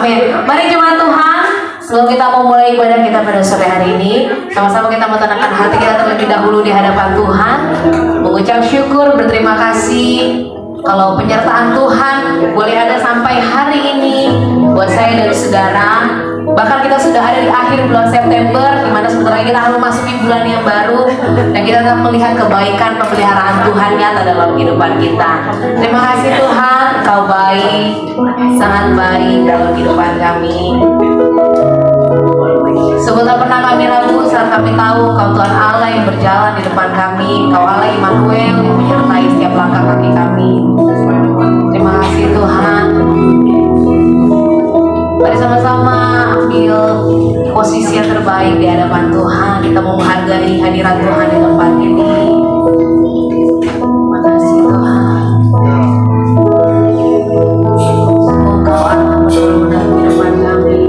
Amin. Mari jemaat Tuhan, sebelum kita mau mulai ibadah kita pada sore hari ini, sama-sama kita mau tenangkan hati kita terlebih dahulu di hadapan Tuhan, mengucap syukur, berterima kasih kalau penyertaan Tuhan boleh ada sampai hari ini buat saya dan saudara. Bahkan kita sudah ada di akhir bulan September, di mana sebentar lagi kita akan memasuki bulan yang baru, dan kita akan melihat kebaikan pemeliharaan Tuhan nyata dalam kehidupan kita. Terima kasih Tuhan, Kau baik, sangat baik dalam kehidupan kami. Sebentar pernah kami ragu saat kami tahu Kau Tuhan Allah yang berjalan di depan kami, Kau Allah Immanuel yang menyertai setiap langkah kaki kami. Terima kasih Tuhan. Mari sama-sama ambil posisi yang terbaik di hadapan Tuhan. Kita mau menghargai hadirat Tuhan di tempat ini. Terima kasih Tuhan. Semoga Allah benar-benar di depan kami.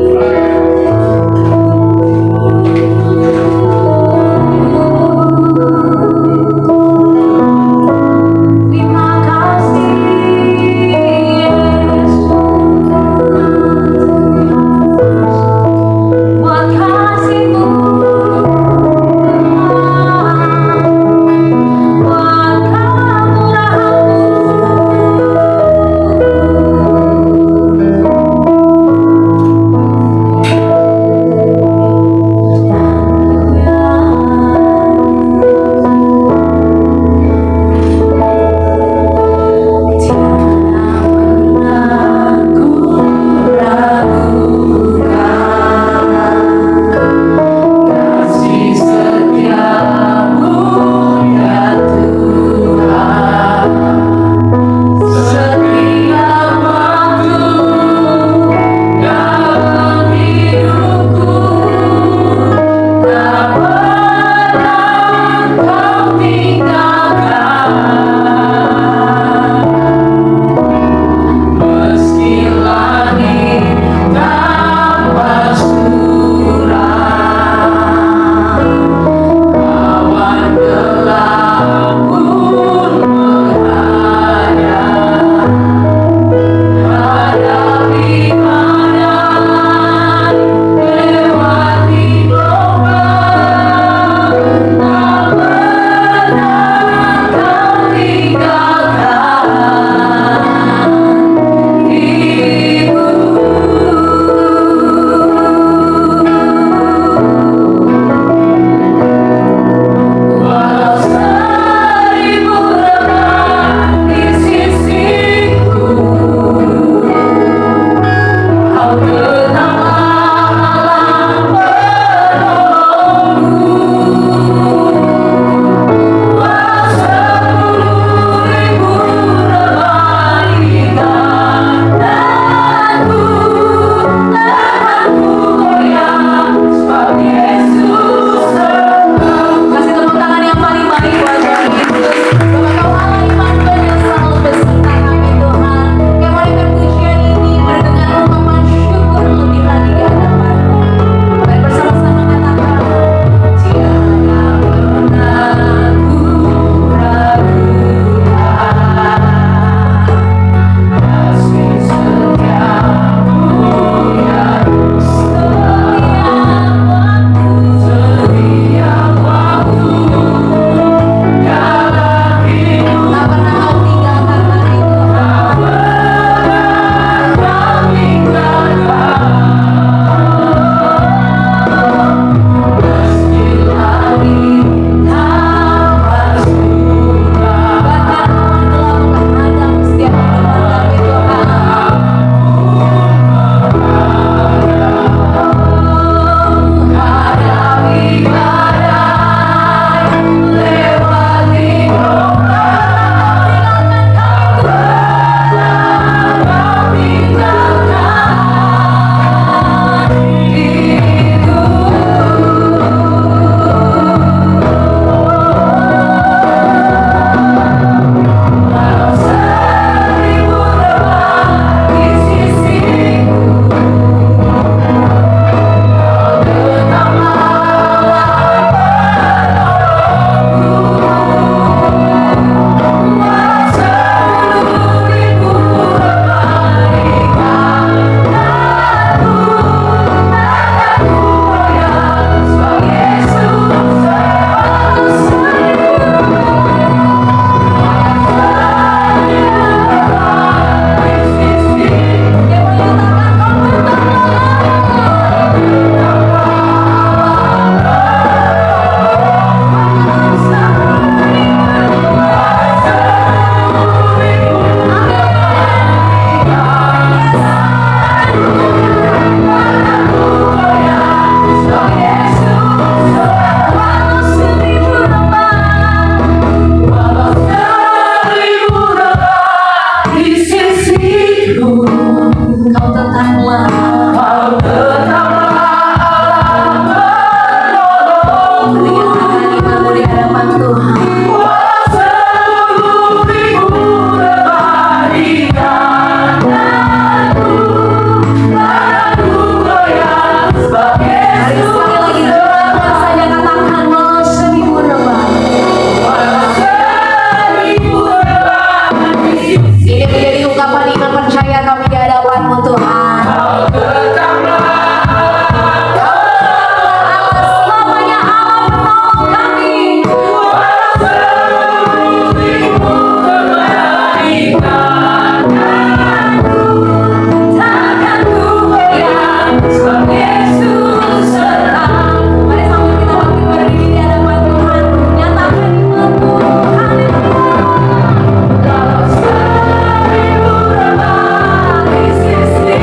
percaya kami di hadapan-Mu Tuhan. Selamanya Allah menolong kami. Takkan ku goyah, sebab Yesus serang. Mari sambil kita bangkit berdiri di hadapan Tuhan, nyatakan iman-Mu. Haleluya. Kalau seribu rebah di sisi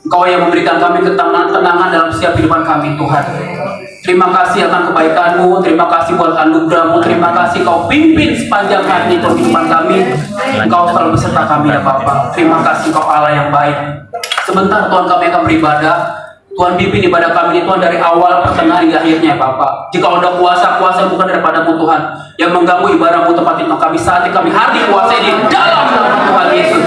Engkau yang memberikan kami ketenangan dalam setiap kehidupan kami, Tuhan. Terima kasih akan kebaikan-Mu, terima kasih buat anugerah-Mu, terima kasih Kau pimpin sepanjang hari ini kehidupan kami. Engkau selalu beserta kami ya Bapa. Terima kasih Kau Allah yang baik. Sebentar Tuhan kami akan beribadah. Tuhan pimpin ibadah kami ini Tuhan dari awal, pertengahan hingga akhirnya Bapak. Jika ada kuasa bukan daripada-Mu Tuhan yang mengganggu ibadah-Mu tempat itu kami saat ini kami hadir kuasa di dalam nama Tuhan Yesus.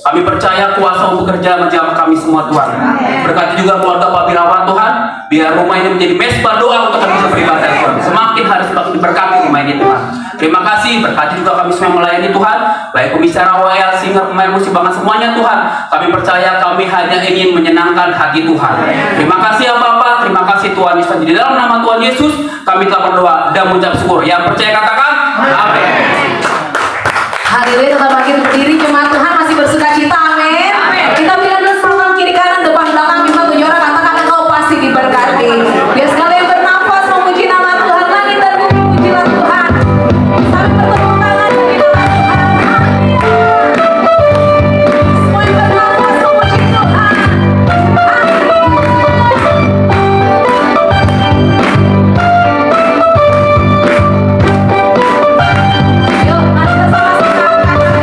Kami percaya kuasa untuk bekerja menjamah kami semua Tuhan. Berkati juga keluarga Pak Birawan Tuhan. Biar rumah ini menjadi mesbah doa untuk kami bisa beribadah Tuhan. Semakin hari semakin diberkati rumah ini Tuhan. Terima kasih. Berkati juga kami semua melayani Tuhan. Baik pembicara WL, singer, pemain musik, bahkan semuanya Tuhan. Kami percaya kami hanya ingin menyenangkan hati Tuhan. Terima kasih ya Bapak. Terima kasih Tuhan Yesus. Di dalam nama Tuhan Yesus kami telah berdoa dan mengucap syukur. Yang percaya katakan amin. Hadirin tetap bangkit berdiri, jemaat Tuhan masih bersuka cita, amin. Kita bilang dulu salam kiri kanan depan belakang, kita tujuh orang katakan engkau pasti diberkati. Biar sekalian bernafas memuji nama Tuhan, langit dan bumi pujilah Tuhan. Sambil bertepuk tangan bagi nama Tuhan. Semua yang bernafas memuji Tuhan. Yuk, mari kita sama-sama katakan.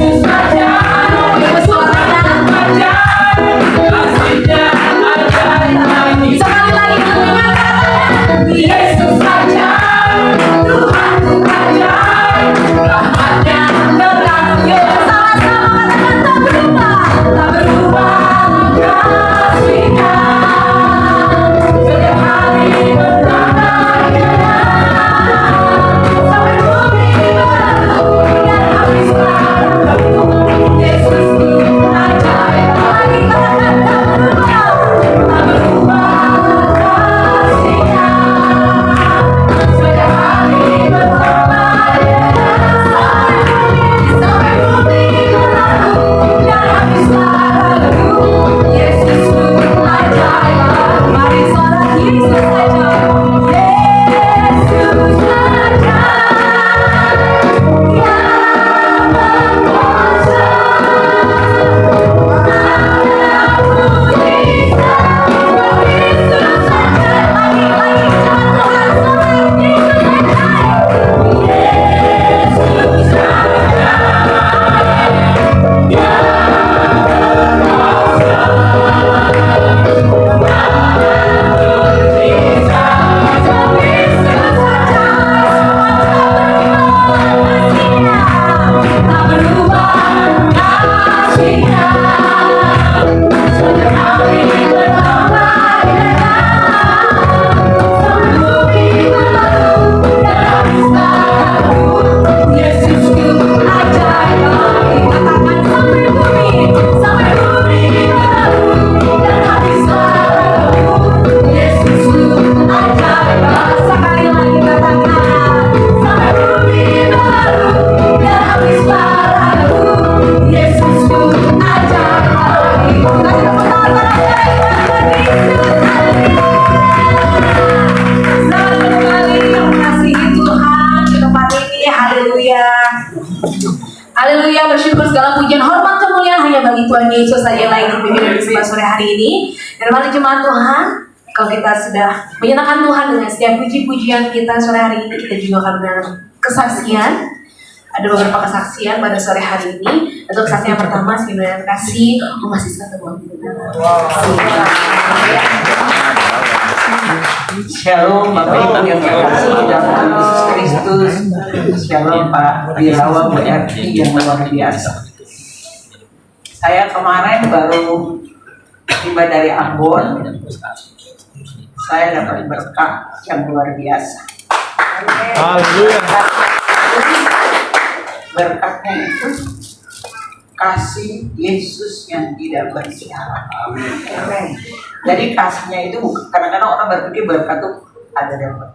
Yesus saja. Kasihnya ajaib. Sekali lagi Yesus saja, Tuhan ajaib, rahmatnya terang. sama-sama katakan tak berubah. Tak berubah kasihnya, setiap hari bertambah sampai bumi berlalu dan habis lalu. Yesus ajaib, lagi katakan tak berubah kasihnya, setiap hari bertambah sampai bumi berlalu dan habis lalu. Yesus ajaib, Mari suara Yesus saja. Yesus saja yang berkuasa. Sekali lagi katakan Sampai bumi berlalu dan habis lalu. Yesus ajaib. kasih tepuk tangan Selamat kembali mengasihi Tuhan di tempat ini. Haleluya. Haleluya, bersyukur segala pujian, hormat, kemuliaan hanya bagi Tuhan Yesus saja yang layak berpimpin di sebelah sore hari ini. Dan mari jemaat Tuhan, kalau kita sudah menyenangkan Tuhan dengan setiap puji-pujian kita sore hari ini, kita juga akan mendengar kesaksian. Ada beberapa kesaksian pada sore hari ini. Untuk kesaksian yang pertama, sekian kasih masih ketemu. Shalom Bapak Ibu yang terkasih dalam Yesus Kristus. Shalom Pak Birawa BRI yang luar biasa. Saya kemarin baru tiba dari Ambon. Saya dapat berkah yang luar biasa. Haleluya. Berkatnya itu kasih Yesus yang tidak bersyarat. Jadi kasihnya itu bukan, kadang-kadang orang berpikir berkat itu ada dapat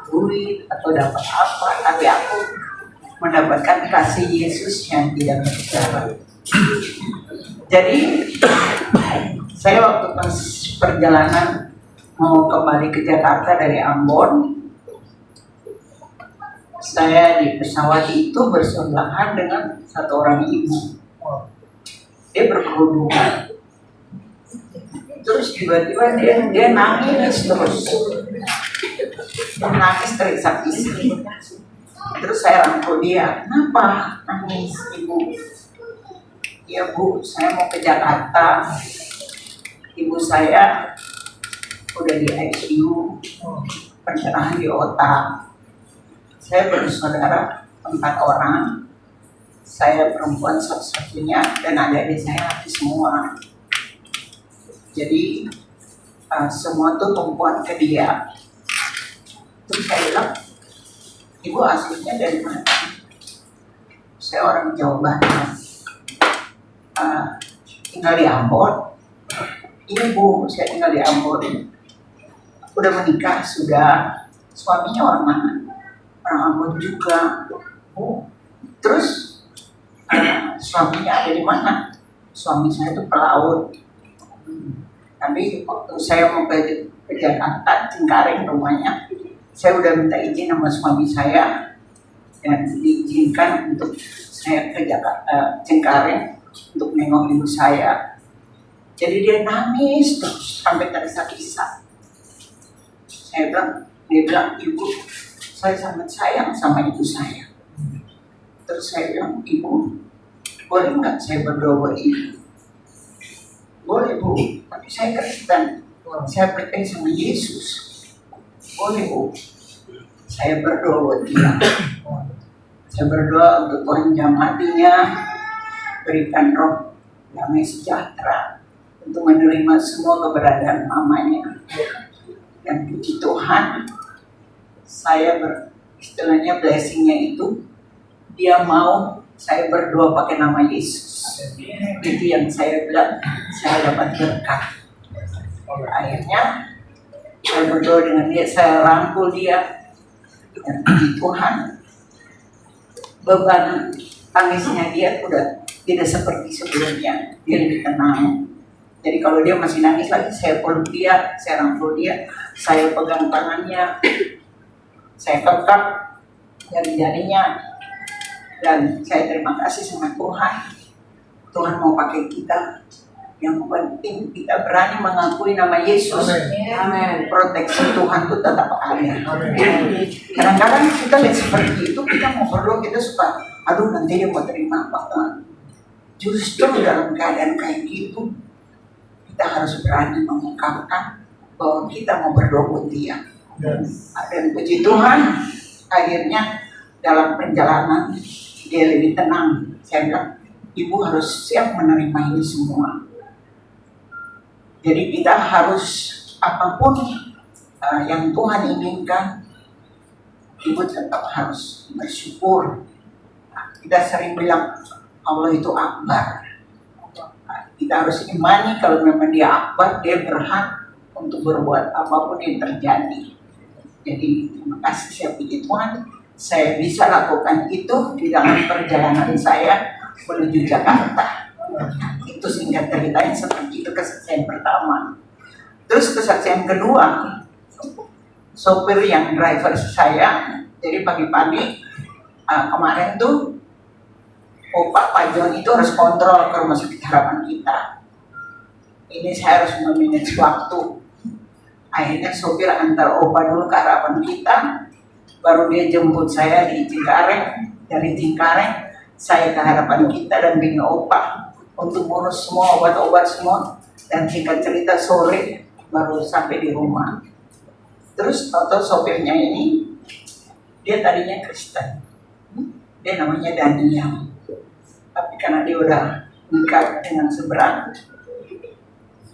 duit atau dapat apa, tapi aku mendapatkan kasih Yesus yang tidak bersyarat. Jadi saya waktu pas perjalanan mau kembali ke Jakarta dari Ambon, saya di pesawat itu bersebelahan dengan satu orang ibu. Dia berkerudungan. Terus tiba-tiba dia nangis terus. Dia nangis terisak-isak. Terus saya rangkul dia, kenapa nangis ibu? Ya Bu, saya mau ke Jakarta. Ibu saya udah di ICU, pendarahan di otak. Saya bersaudara 4 orang. Saya perempuan satu-satunya dan adik-adik saya laki semua. Jadi semua tuh tumpuan ke dia. Terus saya bilang, ibu aslinya dari mana? Saya orang Jawa Barat. Tinggal di Ambon. Iya Bu, saya tinggal di Ambon. Udah menikah sudah. Suaminya orang mana? Orang Ambon juga. Oh, terus suaminya ada di mana? Suami saya itu pelaut. Tapi waktu saya mau ke Jakarta, Cengkareng rumahnya, saya udah minta izin sama suami saya dan diizinkan untuk saya ke Jakarta, Cengkareng untuk nengok ibu saya. Jadi dia nangis terus sampai terisak-isak. Dia bilang, ibu, saya sangat sayang sama ibu saya. Terus saya bilang, ibu boleh nggak saya berdoa buat ibu? Boleh Bu, tapi saya Kristen, saya percaya sama Yesus. Boleh Bu, saya berdoa buat dia. Saya berdoa untuk Tuhan jamah hatinya, berikan roh damai sejahtera untuk menerima semua keberadaan mamanya. Dan puji Tuhan, saya istilahnya blessingnya itu, dia mau saya berdoa pakai nama Yesus. Itu yang saya bilang, saya dapat berkat. Akhirnya saya berdoa dengan dia, saya rangkul dia. Dan puji Tuhan, beban tangisnya dia udah tidak seperti sebelumnya. Dia lebih tenang. Jadi kalau dia masih nangis lagi, saya peluk dia, saya rangkul dia, saya pegang tangannya, saya kekat jari-jarinya, dan saya terima kasih sama Tuhan. Tuhan mau pakai kita. Yang penting kita berani mengakui nama Yesus. Amin. Proteksi Tuhan itu tetap ada. Kadang-kadang kita lihat seperti itu, kita mau berdoa, kita suka, aduh nanti dia mau terima apa. Justru dalam keadaan kayak gitu, kita harus berani mengungkapkan bahwa kita mau berdoa buat dia. Dan puji Tuhan, akhirnya dalam perjalanan dia lebih tenang. Saya bilang, ibu harus siap menerima ini semua. Jadi kita harus apapun yang Tuhan inginkan, ibu tetap harus bersyukur. Kita sering bilang Allah itu akbar. Kita harus imani kalau memang dia akbar, dia berhak untuk berbuat apapun yang terjadi. Jadi terima kasih, saya puji Tuhan, saya bisa lakukan itu di dalam perjalanan saya menuju Jakarta. Itu singkat ceritanya seperti itu kesaksian pertama. Terus kesaksian kedua, sopir yang driver saya, jadi pagi-pagi kemarin tuh Pak John itu harus kontrol ke rumah sakit harapan kita. Ini saya harus memanage waktu. Akhirnya sopir antar Opa dulu ke harapan kita, baru dia jemput saya di Cengkareng. Dari Cengkareng saya ke harapan kita dan bini Opa untuk ngurus semua obat-obat semua. Dan singkat cerita sore baru sampai di rumah. Terus tahu sopirnya ini, dia tadinya Kristen, dia namanya Daniel. Tapi karena dia udah nikah dengan seberang,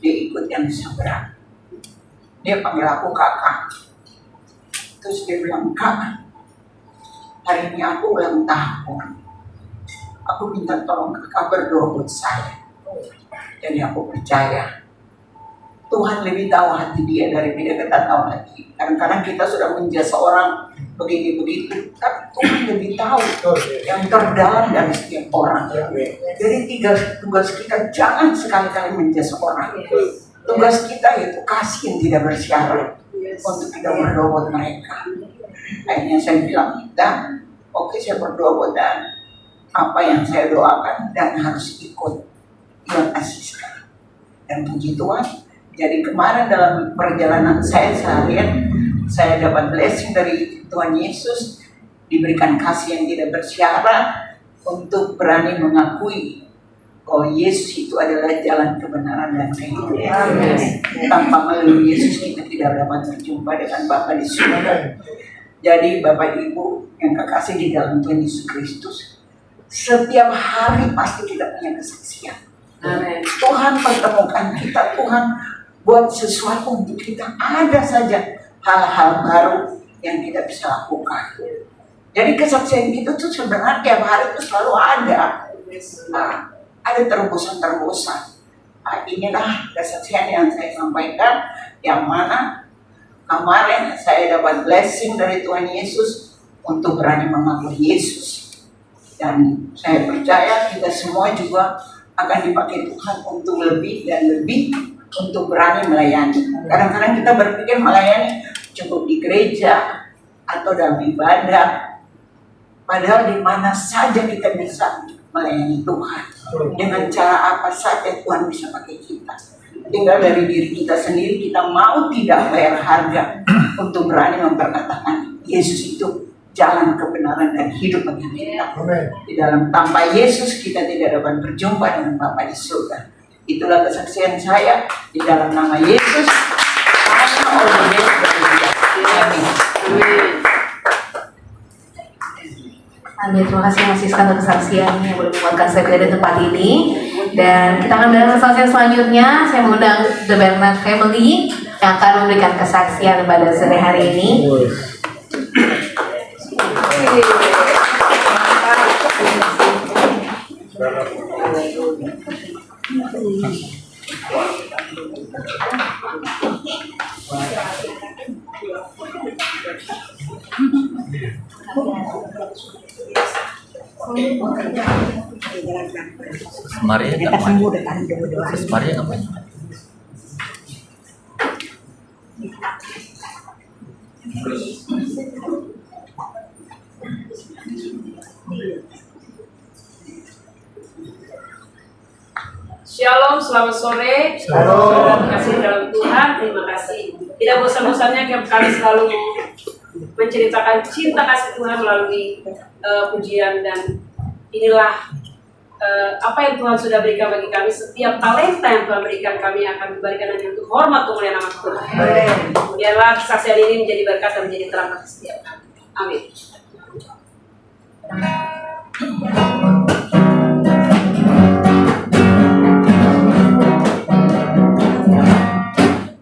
dia ikut yang seberang. Dia panggil aku kakak. Terus dia bilang, Kak, hari ini aku ulang tahun. Aku minta tolong kakak berdoa buat saya. Jadi aku percaya Tuhan lebih tahu hati dia daripada kita tahu hati. Kadang-kadang kita sudah menjasa orang begini-begitu, tapi Tuhan lebih tahu yang terdalam dari setiap orang. Jadi tugas kita jangan sekali-kali menjasa orang. Tugas kita yaitu kasih yang tidak bersyarat untuk kita berdoa buat mereka. Akhirnya saya bilang, Dan, oke, saya berdoa buat Dan. Apa yang saya doakan dan harus ikut yang asiskan. Dan puji Tuhan, jadi kemarin dalam perjalanan saya seharian, saya dapat blessing dari Tuhan Yesus, diberikan kasih yang tidak bersyarat untuk berani mengakui bahwa Yesus itu adalah jalan kebenaran dan kehidupan. Tanpa melalui Yesus kita tidak dapat berjumpa dengan Bapa di surga. Jadi Bapak Ibu yang kekasih di dalam Tuhan Yesus Kristus, setiap hari pasti kita punya kesaksian. Amen. Tuhan pertemukan kita, Tuhan buat sesuatu untuk kita. Ada saja hal-hal baru yang kita bisa lakukan. Jadi kesaksian kita tuh sebenarnya tiap hari itu selalu ada. Ada terobosan-terobosan. Inilah kesaksian yang saya sampaikan, yang mana kemarin saya dapat blessing dari Tuhan Yesus untuk berani mengakui Yesus. Dan saya percaya kita semua juga akan dipakai Tuhan untuk lebih dan lebih untuk berani melayani. Kadang-kadang kita berpikir melayani cukup di gereja atau dalam ibadah. Padahal di mana saja kita bisa melayani Tuhan. Dengan cara apa saja Tuhan bisa pakai kita. Tinggal dari diri kita sendiri, kita mau tidak bayar harga untuk berani memperkatakan Yesus itu jalan kebenaran dan hidup bagi kita. Di dalam tanpa Yesus kita tidak dapat berjumpa dengan Bapa di surga. Itulah kesaksian saya di dalam nama Yesus. Hanya oleh Yesus bersedia. Amin. Amin. Terima kasih Mas Siska untuk kesaksiannya yang boleh membuatkan saya berada di tempat ini. Dan kita akan mendengar kesaksian selanjutnya. Saya mengundang The Bernard Family yang akan memberikan kesaksian pada sore hari ini. Maria ngapain? Shalom, selamat sore. Terima kasih dalam Tuhan, terima kasih. Tidak bosan-bosannya kami selalu menceritakan cinta kasih Tuhan melalui pujian, dan inilah apa yang Tuhan sudah berikan bagi kami. Setiap talenta yang Tuhan berikan kami akan diberikan hanya untuk hormat kemuliaan nama Tuhan. Kemudianlah kesaksian ini menjadi berkat dan menjadi terang bagi setiap kami. Amin.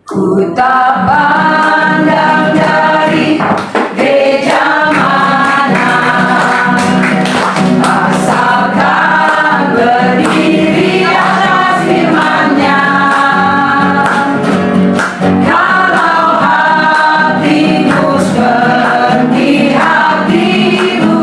Ku tak pandang dari gereja mana, asalkan berdiri atas firman-Nya. Kalau hatimu seperti hatimu,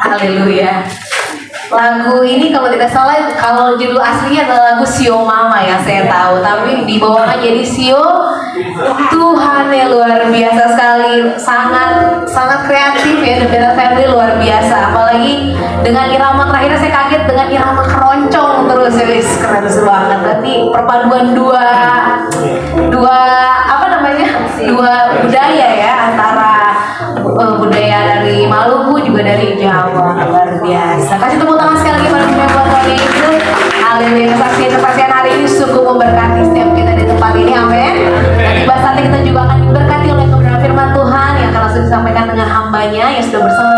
Haleluya. Lagu ini kalau tidak salah, kalau judul aslinya adalah lagu Sio Mama ya, saya tahu. Tapi dibawakan jadi Sio Tuhan, ya luar biasa sekali. Sangat sangat kreatif ya, The Family luar biasa. Apalagi dengan irama terakhirnya saya kaget dengan irama keroncong terus ya, keren banget. Nanti perpaduan dua apa namanya? Dua budaya ya, antara budaya dari Maluku juga dari Jawa, luar biasa. Kasih tepuk tangan sekali lagi pada buat Tuhan Yesus. Haleluya. Kesaksian hari ini sungguh memberkati setiap kita di tempat ini, amin. Dan di bahasa kita juga akan diberkati oleh kebenaran firman Tuhan yang akan langsung disampaikan dengan hambanya yang sudah bersama